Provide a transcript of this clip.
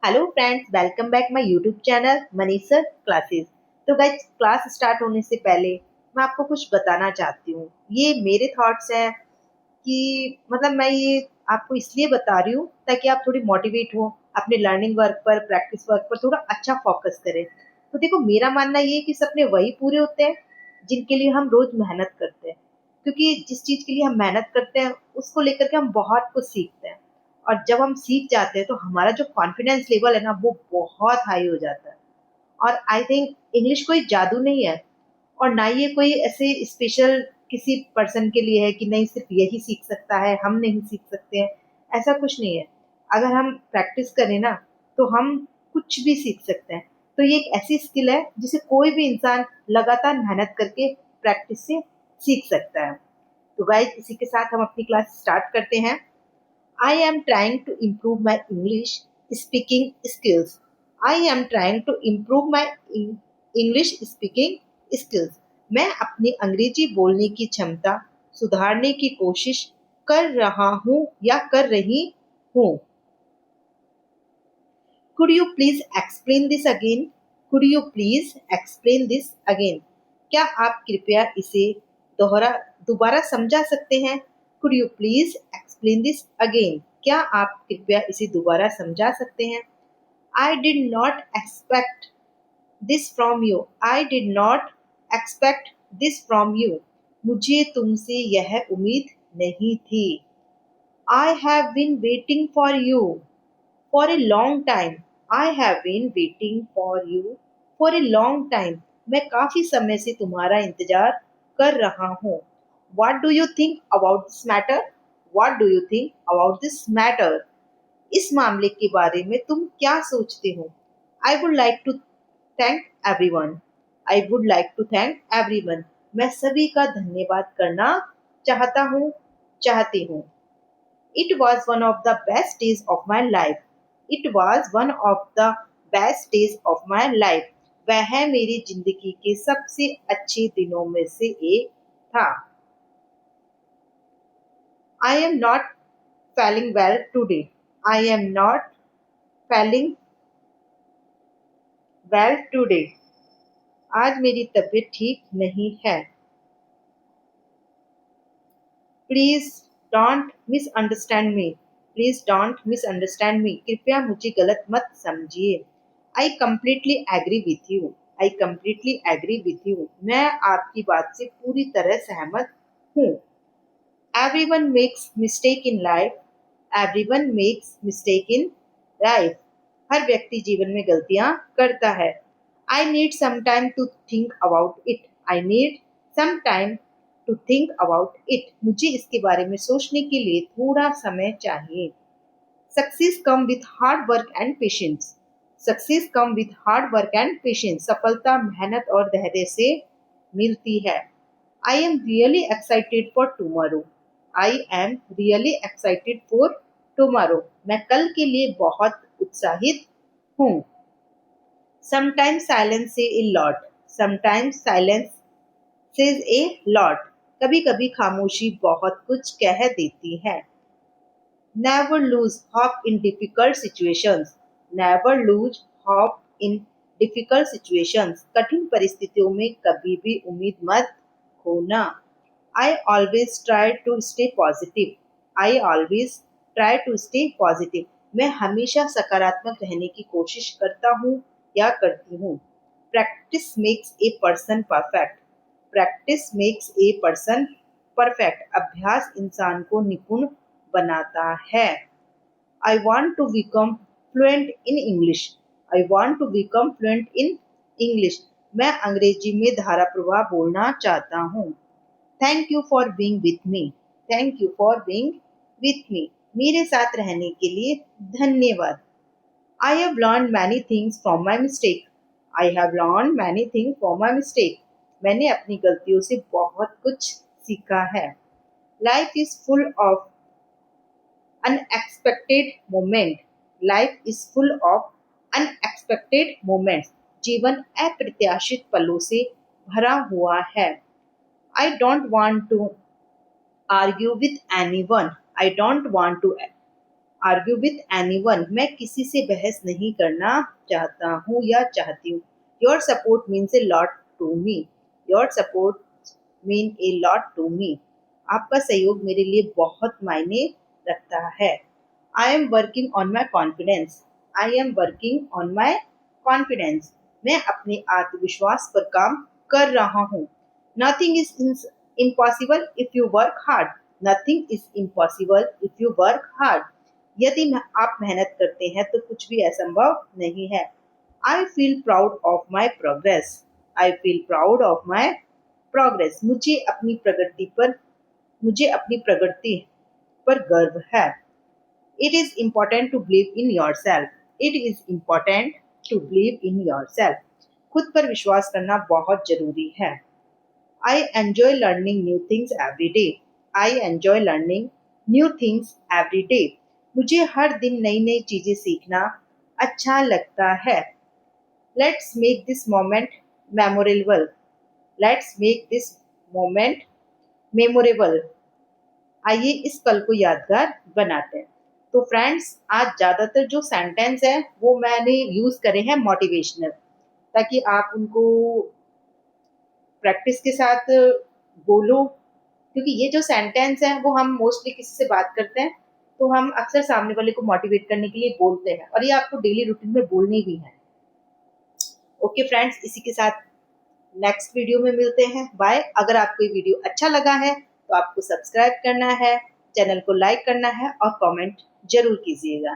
Hello friends, welcome back my YouTube channel Manish sir classes. तो guys, class start होने से पहले मैं आपको कुछ बताना चाहती हूँ। ये मेरे थॉट्स हैं कि मैं ये आपको इसलिए बता रही हूँ ताकि आप थोड़ी मोटिवेट हो, अपने लर्निंग वर्क पर, प्रैक्टिस वर्क पर थोड़ा अच्छा फोकस करें। तो देखो, मेरा मानना ये है कि सपने वही पूरे होते हैं जिनके लिए हम रोज मेहनत करते हैं, क्योंकि जिस चीज के लिए हम मेहनत करते हैं उसको लेकर के हम बहुत कुछ सीखते हैं। और जब हम सीख जाते हैं तो हमारा जो कॉन्फिडेंस लेवल है ना, वो बहुत हाई हो जाता है। और आई थिंक इंग्लिश कोई जादू नहीं है, और ना ये कोई ऐसे स्पेशल किसी पर्सन के लिए है कि नहीं सिर्फ यही सीख सकता है, हम नहीं सीख सकते हैं। ऐसा कुछ नहीं है। अगर हम प्रैक्टिस करें ना, तो हम कुछ भी सीख सकते हैं। तो ये एक ऐसी स्किल है जिसे कोई भी इंसान लगातार मेहनत करके प्रैक्टिस से सीख सकता है। तो गाइस, इसी के साथ हम अपनी क्लास स्टार्ट करते हैं। I am trying to improve my English speaking skills. I am trying to improve my English speaking skills. मैं अपनी अंग्रेजी बोलने की क्षमता सुधारने की कोशिश कर रहा हूँ या कर रही हूँ। Could you please explain this again? Could you please explain this again? क्या आप कृपया इसे दोहरा दोबारा समझा सकते हैं? Could you please explain this again? क्या आप कृपया इसे दोबारा समझा सकते हैं? I did not expect this from you. I did not expect this from you. मुझे तुमसे यह उम्मीद नहीं थी। I have been waiting for you for a long time. I have been waiting for you for a long time. मैं काफी समय से तुम्हारा इंतजार कर रहा हूँ। What do you think about this matter? What do you think about this matter? इस मामले के बारे में तुम क्या सोचते हो? I would like to thank everyone. I would like to thank everyone. मैं सभी का धन्यवाद करना चाहता हूँ, चाहती हूँ। It was one of the best days of my life. It was one of the best days of my life. वह मेरी जिंदगी के सबसे अच्छे दिनों में से एक था। I am not feeling well today. I am not feeling well today. आज मेरी तबीयत ठीक नहीं है। Please don't misunderstand me. Please don't misunderstand me. कृपया मुझे गलत मत समझिए। I completely agree with you. I completely agree with you. मैं आपकी बात से पूरी तरह सहमत हूँ। Everyone makes mistake in life. Everyone makes mistake in life. हर व्यक्ति जीवन में गलतियाँ करता है। I need some time to think about it. I need some time to think about it. मुझे इसके बारे में सोचने के लिए थोड़ा समय चाहिए। Success come with hard work and patience. Success come with hard work and patience. सफलता मेहनत और धैर्य से मिलती है। I am really excited for tomorrow. I am really excited for tomorrow. मैं कल के लिए बहुत उत्साहित हूँ। Sometimes silence say a lot. Sometimes silence says a lot. कभी कभी खामोशी बहुत कुछ कह देती है। Never lose hope in difficult situations. Never lose hope in difficult situations. कठिन परिस्थितियों में कभी भी उम्मीद मत खोना। I always try to stay positive. I always try to stay positive. मैं हमेशा सकारात्मक रहने की कोशिश करता हूँ या करती हूँ। Practice makes a person perfect. Practice makes a person perfect. अभ्यास इंसान को निपुण बनाता है। I want to become fluent in English. I want to become fluent in English. मैं अंग्रेजी में धारा प्रवाह बोलना चाहता हूँ। Thank you for being with me. Thank you for being with me. मेरे साथ रहने के लिए धन्यवाद। I have learned many things from my mistake. I have learned many things from my mistake. मैंने अपनी गलतियों से बहुत कुछ सीखा है। Life is full of unexpected moment. Life is full of unexpected moments. जीवन अप्रत्याशित पलों से भरा हुआ है। I don't want to argue with anyone. I don't want to argue with anyone, मैं किसी से बहस नहीं करना चाहता हूँ या चाहती हूँ। Your support means a lot to me. Your support mean a lot to me. आपका सहयोग मेरे लिए बहुत मायने रखता है। I am working on my confidence. I am working on my confidence. मैं अपने आत्मविश्वास पर काम कर रहा हूँ। Nothing is impossible if you work hard. Nothing is impossible if you work hard. यदि आप मेहनत करते हैं तो कुछ भी असंभव नहीं है। I feel proud of my progress. I feel proud of my progress. मुझे अपनी प्रगति पर गर्व है। It is important to believe in yourself. It is important to believe in yourself. खुद पर विश्वास करना बहुत जरूरी है। I enjoy learning new things every day. I enjoy learning new things every day. मुझे हर दिन नई नई चीजें सीखना अच्छा लगता है। Let's make this moment memorable. Let's make this moment memorable. आइए इस पल को यादगार बनाते हैं। तो फ्रेंड्स, आज ज्यादातर जो सेंटेंस है वो मैंने यूज करे हैं मोटिवेशनल, ताकि आप उनको प्रैक्टिस के साथ बोलो। क्योंकि ये जो सेंटेंस है वो हम मोस्टली किसी से बात करते हैं तो हम अक्सर सामने वाले को मोटिवेट करने के लिए बोलते हैं, और ये आपको डेली रूटीन में बोलनी भी है। ओके फ्रेंड्स, इसी के साथ नेक्स्ट वीडियो में मिलते हैं। बाय। अगर आपको ये वीडियो अच्छा लगा है तो आपको सब्सक्राइब करना है, चैनल को लाइक करना है और कमेंट जरूर कीजिएगा।